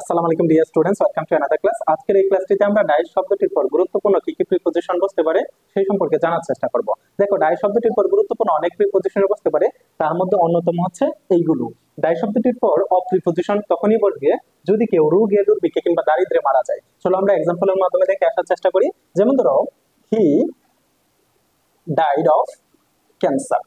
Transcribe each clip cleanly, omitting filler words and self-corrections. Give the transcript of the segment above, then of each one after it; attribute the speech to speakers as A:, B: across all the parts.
A: আসসালামু আলাইকুম dear students, welcome to another class. আজকের এই ক্লাসটিতে আমরা ডাইস শব্দটির পর গুরুত্বপূর্ণ কি কি প্রিপজিশন বসতে পারে সেই সম্পর্কে জানার চেষ্টা করব। দেখো, ডাইস শব্দটির পর গুরুত্বপূর্ণ অনেক প্রিপজিশন বসতে পারে, তার মধ্যে অন্যতম হচ্ছে এইগুলো। ডাইস শব্দটির পর অপ্রিপজিশন তখনই বসবে যদি কেউ রোগে, দুর্ভিক্ষে কিংবা দারিদ্র্যে মারা যায়। চলো আমরা এক্সাম্পলের মাধ্যমে দেখে আসার চেষ্টা করি। যেমন ধরো, he died of cancer.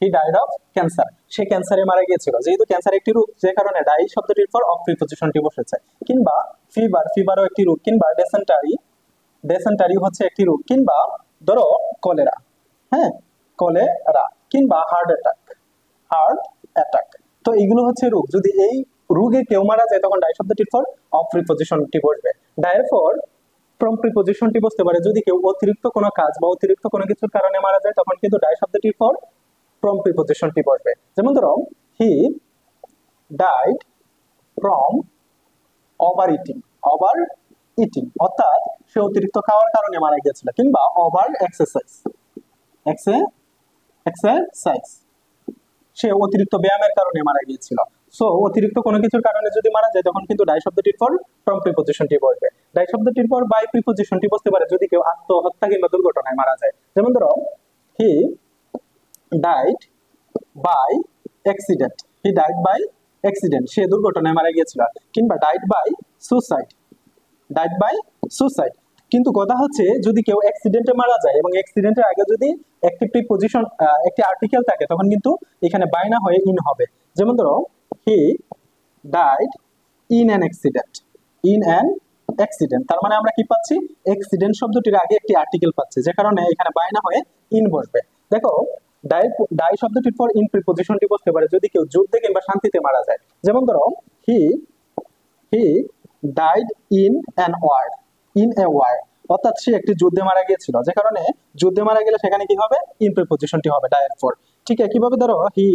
A: He died of cancer, সে ক্যান্সারে মারা গিয়েছিল। যেহেতু ক্যান্সার একটি রোগ, যে কারণে ডাই শব্দটির পর অফ প্রিপজিশনটি বসেছে। কিংবা ফিভার, ফিভারও একটি রোগ। কিংবা ডেসেন্টারি, ডেসেন্টারি হচ্ছে একটি রোগ। কিংবা ধরো কলেরা, হ্যাঁ কলেরা। কিংবা হার্ট অ্যাটাক, হার্ট অ্যাটাক। তো এইগুলো হচ্ছে রোগ। যদি এই রোগে কেউ মারা যায় তখন ডাই শব্দটির পর অফ প্রিপজিশনটি বসবে। ডায়ের পর ফ্রম প্রিপজিশনটি বসতে পারে যদি কেউ অতিরিক্ত কোনো কাজ বা অতিরিক্ত কোনো কিছুর কারণে মারা যায়, তখন কিন্তু ডাই শব্দটির পর ফ্রম প্রিপজিশনটি বসবে। যেমন ধরো, he died from over eating. Over eating অর্থাৎ সে অতিরিক্ত খাওয়ার কারণে মারা গিয়েছিল। কিংবা ওভার এক্সারসাইজ, এক্সারসাইজ, সে অতিরিক্ত ব্যায়ামের কারণে মারা গিয়েছিল। সো অতিরিক্ত কোনো কিছুর কারণে যদি মারা যায় তখন কিন্তু ডাই শব্দটির পর ফ্রম প্রিপজিশনটি বসবে। ডাই শব্দটির পর বাই প্রিপজিশনটি বসতে পারে যদি কেউ আত্মহত্যা কিংবা দুর্ঘটনায় মারা যায়। যেমন ধরো, he died by accident. He died by accident, সে দুর্ঘটনায় মারা গিয়েছিল। কিংবা died by suicide, died by suicide. কিন্তু কথা হচ্ছে, যদি কেউ অ্যাক্সিডেন্টে মারা যায় এবং অ্যাক্সিডেন্টের আগে যদি একটি প্রিপজিশন, একটি আর্টিকেল থাকে, তখন কিন্তু এখানে বাই না হয়ে ইন হবে। যেমন ধরো, he died in an accident. In an accident, তার মানে আমরা কি পাচ্ছি? অ্যাক্সিডেন্ট শব্দটির আগে একটি আর্টিকেল পাচ্ছি, যে কারণে এখানে বাই না হয়ে ইন বসবে। দেখো, ডাই শব্দটির পর ইন প্রিপজিশনটি বসতে পারে যদি কেউ যুদ্ধে কিংবা শান্তিতে মারা যায়। যেমন ধরো, he he died in an war. In a war অর্থাৎ সে একটি যুদ্ধে মারা গিয়েছিল, যে কারণে যুদ্ধে মারা গেলে সেখানে কি হবে? ইন প্রিপজিশনটি হবে ডায়ের পর। ঠিক একইভাবে ধরো, হি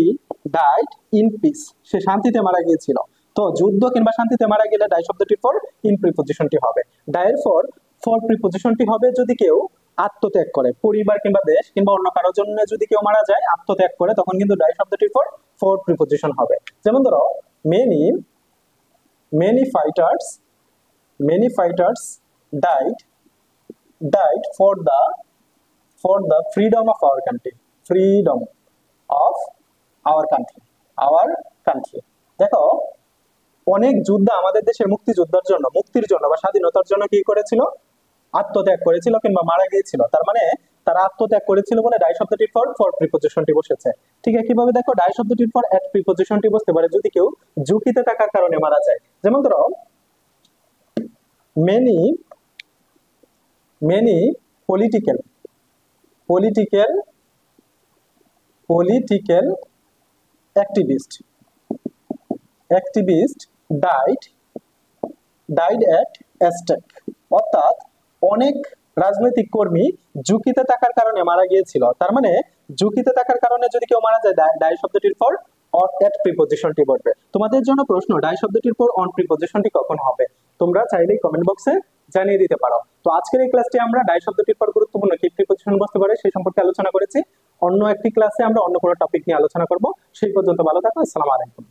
A: ডাইড ইন পিস, সে শান্তিতে মারা গিয়েছিল। তো যুদ্ধ কিংবা শান্তিতে মারা গেলে ডাই শব্দটির পর ইন প্রিপজিশনটি হবে। ডায়ের পর ফর প্রিপজিশনটি হবে যদি কেউ আত্মত্যাগ করে, পরিবার কিংবা দেশ কিংবা অন্য কারোর জন্য যদি কেউ মারা যায়, আত্মত্যাগ করে, তখন কিন্তু ডাই শব্দটির পর ফর প্রিপজিশন হবে। যেমন ধরো, many many fighters, many fighters died for the freedom of our country. Freedom of our country, our country. দেখো, অনেক যোদ্ধা আমাদের দেশের মুক্তিযোদ্ধার জন্য, মুক্তির জন্য বা স্বাধীনতার জন্য কি করেছিল? আত্মত্যাগ করেছিল কিংবা মারা গিয়েছিল। তার মানে তারা আত্মত্যাগ করেছিল বলে ডাই শব্দটির পর ফর প্রিপজিশনটি বসেছে। ঠিক একইভাবে দেখো, ডাই শব্দটির পর এট প্রিপজিশনটি বসতে পারে যদি কেউ ঝুঁকিতে থাকার কারণে মারা যায়। যেমন ধরো, many political activist died at a stake। অর্থাৎ অনেক রাজনৈতিক কর্মী ঝুঁকিতে থাকার কারণে মারা গিয়েছিল। তার মানে ঝুঁকিতে থাকার কারণে যদি কেউ মারা যায়, ডাই শব্দটির পর এট প্রিপজিশনটি বসবে। তোমাদের জন্য প্রশ্ন, ডাই শব্দটির পর অন প্রিপজিশনটি কখন হবে? তোমরা চাইলেই কমেন্ট বক্সে জানিয়ে দিতে পারো। তো আজকের এই ক্লাসটি আমরা ডাই শব্দটির পর গুরুত্বপূর্ণ কি প্রিপজিশন বসতে পারে সেই সম্পর্কে আলোচনা করেছি। অন্য একটি ক্লাসে আমরা অন্য কোনো টপিক নিয়ে আলোচনা করব। সেই পর্যন্ত ভালো থাকো। আসসালামু আলাইকুম।